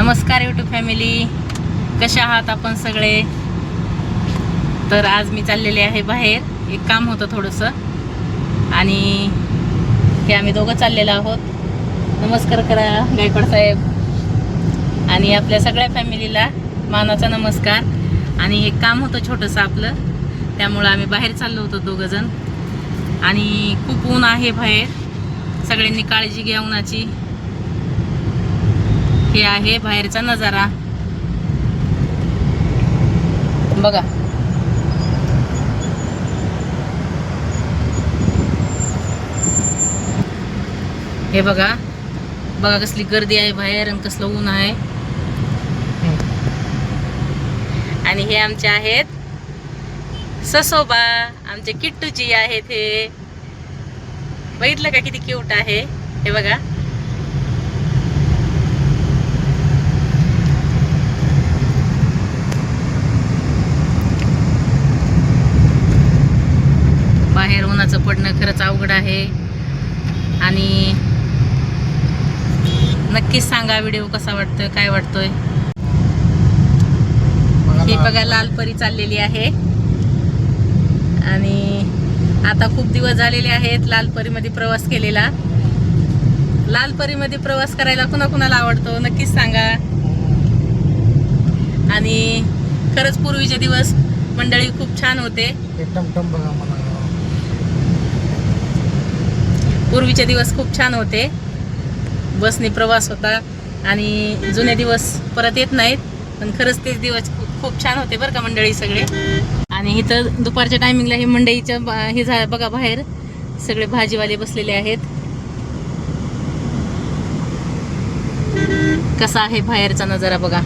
नमस्कार YouTube family, कशा आहात आपण सगळे. तर आज मी चाललेले आहे बाहेर, एक काम होतं थोडंसं आणि हे आम्ही दोघं चाललेलो आहोत. नमस्कार करा गायकवाड साहेब आणि आपल्या सगळ्या फॅमिलीला मानाचा नमस्कार. आणि एक काम होतं छोटंसं आपलं, त्यामुळं आम्ही बाहेर चाललो होतो दोघंजण. आणि खूप ऊन आहे बाहेर, सगळ्यांनी काळजी घ्या उन्हाची. हे आहे बाहेरचा नजारा बघा. हे बघा बघा कसली गर्दी आहे बाहेर आणि कसलं ऊन आहे. आणि हे आमचे आहेत ससोबा, आमचे किट्टूची आहेत. हे बघितलं का किती क्यूट आहे. हे बघा बाहेर उन्हाचं पडणं खरंच अवघड आहे. आणि नक्कीच सांगा व्हिडिओ कसा वाटतोय, काय वाटतोय. ही बघा लालपरी चाललेली आहे. आणि आता खूप दिवस झालेले आहेत लालपरीमध्ये प्रवास केलेला. लालपरीमध्ये प्रवास करायला कुणाकुणाला आवडतो नक्कीच सांगा. आणि खरंच पूर्वीचे दिवस मंडळी खूप छान होते. पूर्वीचे दिवस खूप छान होते. बसने प्रवास होता आणि जुने दिवस परत येत नाहीत, पण खरंच तेच दिवस खूप छान होते बरं का मंडळी सगळे. आणि इथं दुपारच्या टायमिंगला हे मंडईचं हे झालं बघा, बाहेर सगळे भाजीवाले बसलेले आहेत. कसा आहे बाहेरचा नजारा बघा.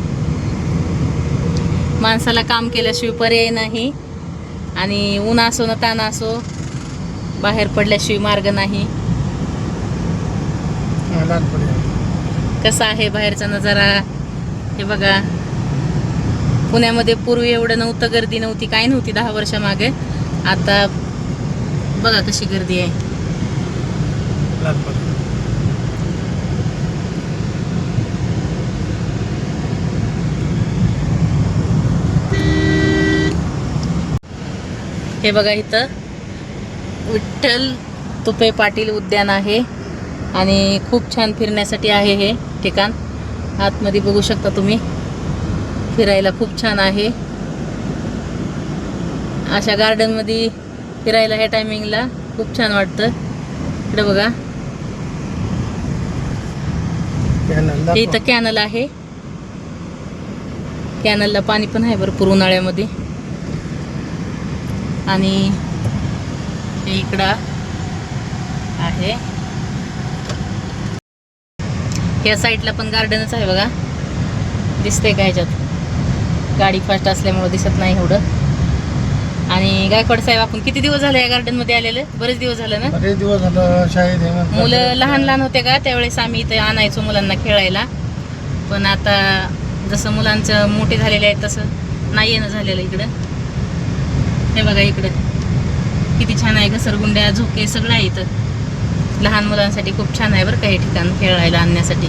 माणसाला काम केल्याशिवाय पर्याय नाही. आणि ऊन असो न ताण असो, बाहेर पडल्याशिवाय मार्ग नाही. कसा आहे बाहेरचा नजारा हे बघा. पुण्यामध्ये पूर्वी एवढं नव्हतं, गर्दी नव्हती, काय नव्हती 10 वर्षामागे. आता बघा कशी गर्दी आहे. हे बघा इथं विठ्ठल तुपे पाटील उद्यान आहे आणि खूप छान फिरण्यासाठी आहे हे ठिकाण. आतमध्ये बघू शकता तुम्ही, फिरायला खूप छान आहे. अशा गार्डनमध्ये फिरायला ह्या टायमिंगला खूप छान वाटतं. इकडे बघा इथं कॅनल आहे. कॅनलला पाणी पण आहे भरपूर उन्हाळ्यामध्ये. आणि हे इकडं आहे, या साईडला पण गार्डनच आहे बघा. दिसतंय का ह्याच्यात, गाडी फास्ट असल्यामुळे दिसत नाही एवढं. आणि गायकवाड साहेब आपण किती दिवस झाले या गार्डन मध्ये आलेले? बरेच दिवस झाले ना. बरेच दिवस झालं. शाळेत मुलं लहान लहान होते का त्यावेळेस आम्ही इथे आणायचो मुलांना खेळायला. पण आता जसं मुलांचं मोठे झालेले आहेत तसं नाही येणं झालेलं इकडं. हे बघा इकडं किती छान आहे, घसरगुंड्या झोके सगळं आहे इथं. लहान मुलांसाठी खूप छान आहे बरं का हे ठिकाण खेळायला आणण्यासाठी.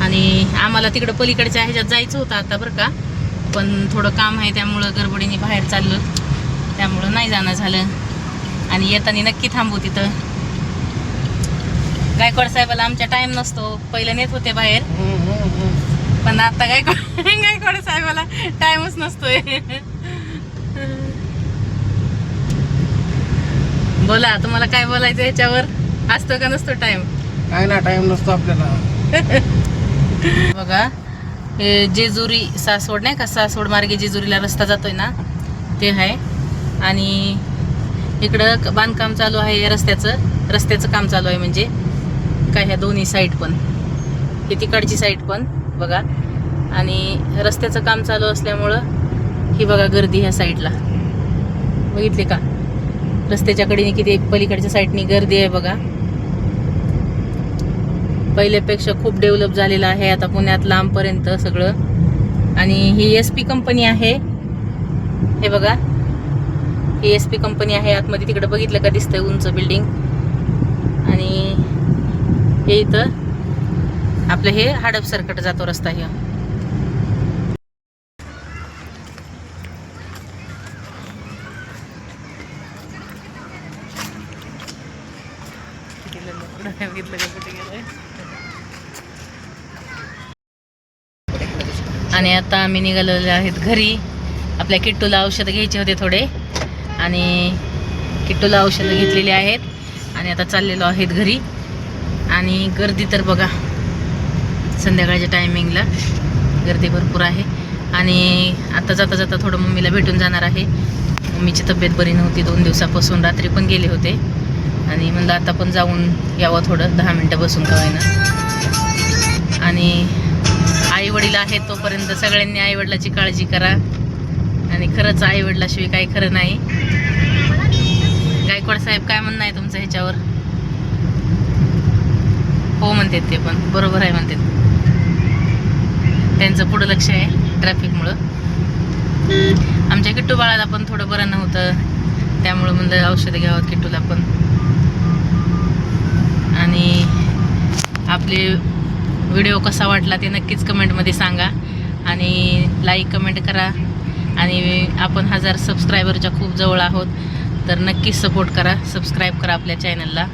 आणि आम्हाला तिकडं पलीकडच्या ह्याच्यात जायचं होतं आता बरं का, पण थोडं काम आहे त्यामुळं गडबडीने बाहेर चाललो, त्यामुळं नाही जाणं झालं. आणि येताना नक्की थांबू तिथं. गायकवाड साहेबाला आमच्या टाइम नसतो, पहिलं नेत होते बाहेर, पण आता गायकवाड साहेबाला टाइमच नसतोय. बोला, तुम्हाला काय बोलायचं ह्याच्यावर? असतो का नसतो टाइम? काय ना, टाइम नसतो आपल्याला. बघा हे जेजुरी सासवड नाही का, सासवड मार्गे जेजुरीला रस्ता जातोय ना, ते आहे. आणि इकडं बांधकाम चालू आहे या रस्त्याचं काम चालू आहे. म्हणजे काय ह्या दोन्ही साईड पण, हे तिकडची साईड पण बघा. आणि रस्त्याचं काम चालू असल्यामुळं ही बघा गर्दी ह्या साईडला बघितली का. रस्त्याच्या कडेने किती पलीकडच्या साईडनी गर्दी आहे बघा. पहिल्यापेक्षा खूप डेव्हलप झालेलं आहे आता पुण्यात लांबपर्यंत सगळं. आणि ही SP कंपनी आहे. हे बघा ही SP कंपनी आहे आतमध्ये. तिकडे बघितलं का दिसतंय उंच बिल्डिंग. आणि हे इथं आपलं हे हडपसरकट जातो रस्ता हे. आणि आता आम्ही निघालेले आहेत घरी. आपल्या किट्टूला औषधं घ्यायचे होते थोडे आणि किट्टूला औषधं घेतलेली आहेत आणि आता चाललेलो आहेत घरी. आणि गर्दी तर बघा, संध्याकाळच्या टायमिंगला गर्दी भरपूर आहे. आणि आता जाता जाता थोडं मम्मीला भेटून जाणार आहे. मम्मीची तब्येत बरी नव्हती 2 दिवसापासून, रात्री पण गेले होते आणि म्हणलं आता पण जाऊन यावं, थोडं 10 मिनटं बसून का होईना. आणि आईवडील आहेत तोपर्यंत सगळ्यांनी आईवडिलाची काळजी करा. आणि खरंच आईवडिलाशिवाय काही खरं नाही. गायकवाड साहेब काय म्हणणं आहे तुमचं ह्याच्यावर? हो म्हणतात ते, पण बरोबर आहे म्हणतात. त्यांचं पुढं लक्ष आहे ट्रॅफिकमुळं. आमच्या किट्टू बाळाला पण थोडं बरं नव्हतं, त्यामुळं म्हणलं औषधं घ्यावं किट्टूला पण. आणि आपले व्हिडिओ कसा वाटला ते नक्कीच कमेंटमध्ये सांगा आणि लाईक कमेंट करा. आणि आपण 1000 सबस्क्रायबरच्या खूप जवळ आहोत, तर नक्कीच सपोर्ट करा, सबस्क्राईब करा आपल्या चॅनलला.